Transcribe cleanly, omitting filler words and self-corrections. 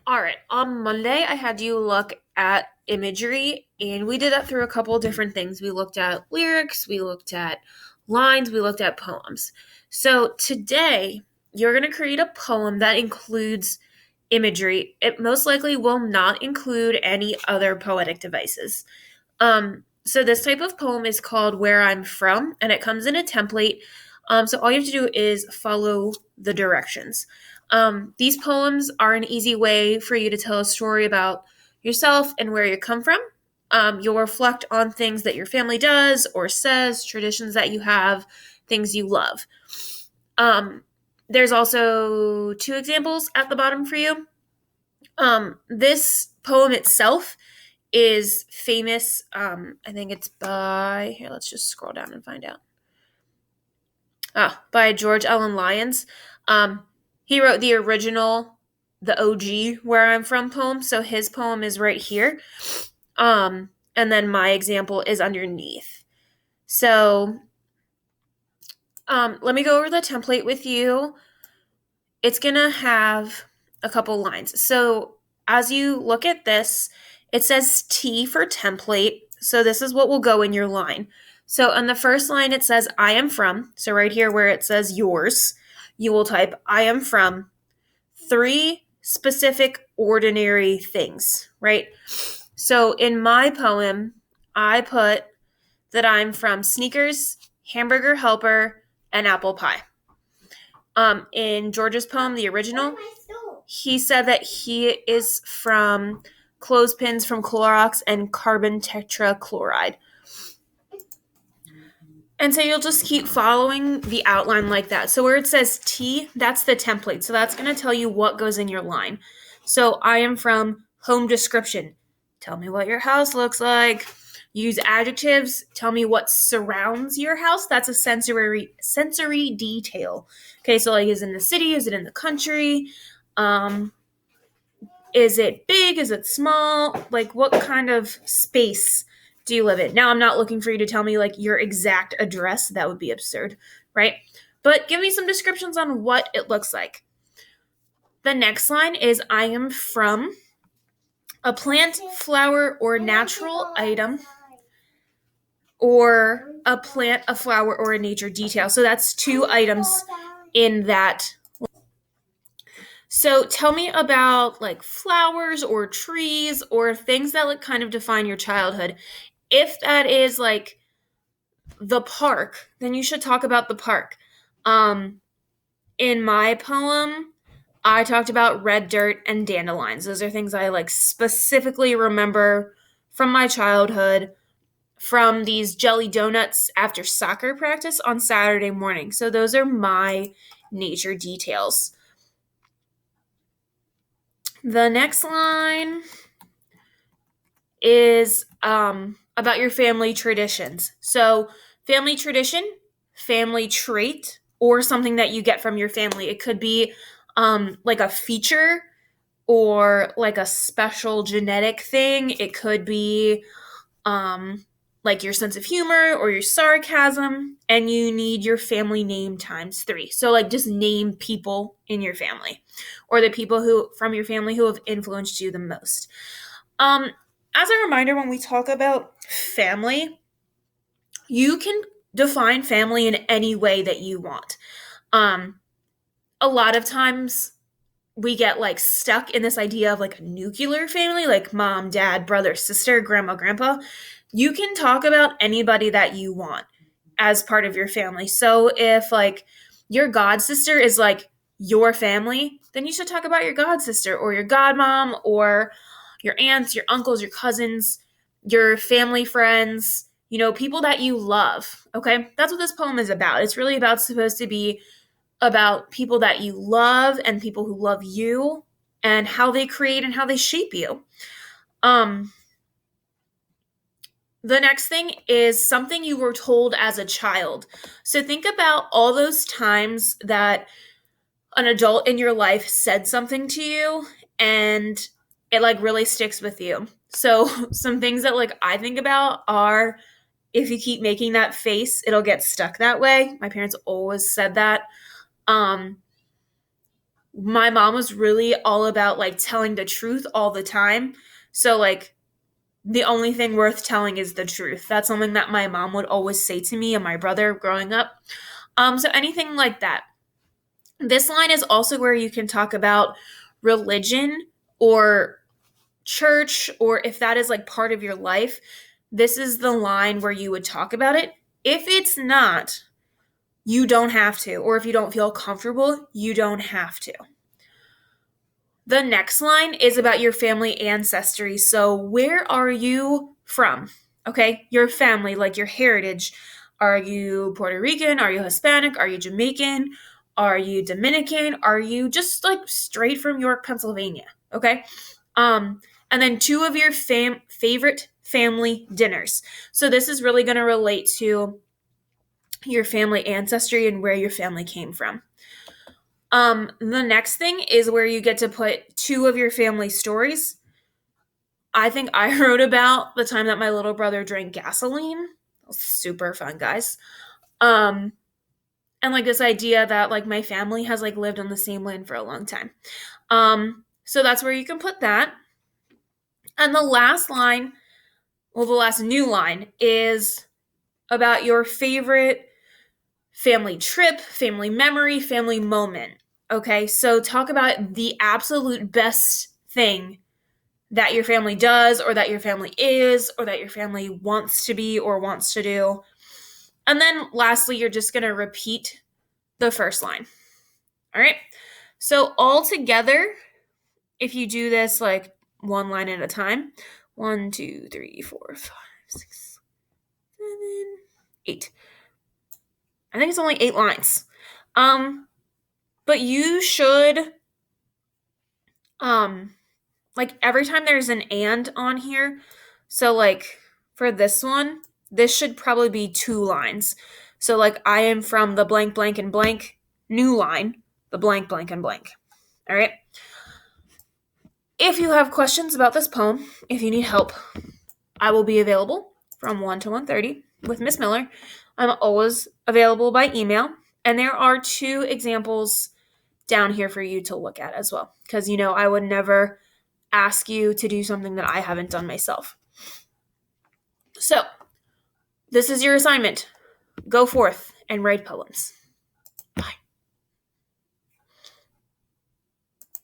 All right. On Monday, I had you look at imagery, and we did that through a couple different things. We looked at lyrics, we looked at lines, we looked at poems. So today, you're going to create a poem that includes imagery. It most likely will not include any other poetic devices. So this type of poem is called Where I'm From, and it comes in a template. So all you have to do is follow the directions. These poems are an easy way for you to tell a story about yourself and where you come from. You'll reflect on things that your family does or says, traditions that you have, things you love. There's also two examples at the bottom for you. This poem itself is famous. I think it's by, here, let's just scroll down and find out. By George Allen Lyons. He wrote the original, the OG Where I'm From poem. So his poem is right here. And then my example is underneath. So let me go over the template with you. It's going to have a couple lines. So as you look at this, it says T for template. So this is what will go in your line. So on the first line, it says I am from. So right here where it says yours, you will type I am from 3 specific ordinary things, right? So in my poem, I put that I'm from Sneakers, Hamburger Helper, and apple pie. In George's poem, the original, he said that he is from clothespins from Clorox and carbon tetrachloride. And so you'll just keep following the outline like that. So where it says T, that's the template. So that's going to tell you what goes in your line. So I am from home description. Tell me what your house looks like. Use adjectives. Tell me what surrounds your house. That's a sensory detail. Okay, so like is it in the city? Is it in the country? Is it big? Is it small? Like what kind of space do you live in? Now, I'm not looking for you to tell me like your exact address. That would be absurd, right? But give me some descriptions on what it looks like. The next line is I am from a plant, flower, or natural item, or a plant, a flower, or a nature detail. So that's 2 items in that. So tell me about like flowers or trees or things that like kind of define your childhood. If that is like the park, then you should talk about the park. In my poem, I talked about red dirt and dandelions. Those are things I like specifically remember from my childhood, from these jelly donuts after soccer practice on Saturday morning. So those are my nature details. The next line is about your family traditions. So family tradition, family trait, or something that you get from your family. It could be like a feature or like a special genetic thing. It could be like your sense of humor or your sarcasm, and you need your family name times 3. So like just name people in your family or the people who from your family who have influenced you the most. As a reminder, when we talk about family, you can define family in any way that you want. A lot of times we get like stuck in this idea of like a nuclear family, like mom, dad, brother, sister, grandma, grandpa. You can talk about anybody that you want as part of your family. So if like your god sister is like your family, then you should talk about your god sister or your godmom or your aunts, your uncles, your cousins, your family friends, people that you love. Okay? That's what this poem is about. It's really supposed to be about people that you love and people who love you and how they create and how they shape you. The next thing is something you were told as a child. So think about all those times that an adult in your life said something to you and it like really sticks with you. So some things that like I think about are if you keep making that face, it'll get stuck that way. My parents always said that. my mom was really all about like telling the truth all the time. So like the only thing worth telling is the truth. That's something that my mom would always say to me and my brother growing up. So anything like that. This line is also where you can talk about religion or church, or if that is like part of your life. This is the line where you would talk about it. If it's not, you don't have to. Or if you don't feel comfortable, you don't have to. The next line is about your family ancestry. So, where are you from? Okay, your family, like your heritage. Are you Puerto Rican? Are you Hispanic? Are you Jamaican? Are you Dominican? Are you just like straight from York, Pennsylvania? Okay. And then two of your favorite family dinners. So this is really going to relate to your family ancestry and where your family came from. The next thing is where you get to put two of your family stories. I think I wrote about the time that my little brother drank gasoline. Super fun, guys. And like this idea that like my family has like lived on the same land for a long time. So that's where you can put that. And the last line, well, the last new line is about your favorite family trip, family memory, family moment. Okay, so talk about the absolute best thing that your family does, or that your family is, or that your family wants to be or wants to do. And then lastly, you're just going to repeat the first line. All right, so all together, if you do this like one line at a time, 1, 2, 3, 4, 5, 6, 7, 8. I think it's only 8 lines. But you should, like every time there's an and on here, so like for this one, this should probably be 2 lines. So like I am from the blank, blank, and blank, new line, the blank, blank, and blank. All right. If you have questions about this poem, if you need help, I will be available from 1 to 1:30 with Miss Miller. I'm always available by email. And there are 2 examples down here for you to look at as well. Because, you know, I would never ask you to do something that I haven't done myself. So, this is your assignment. Go forth and write poems.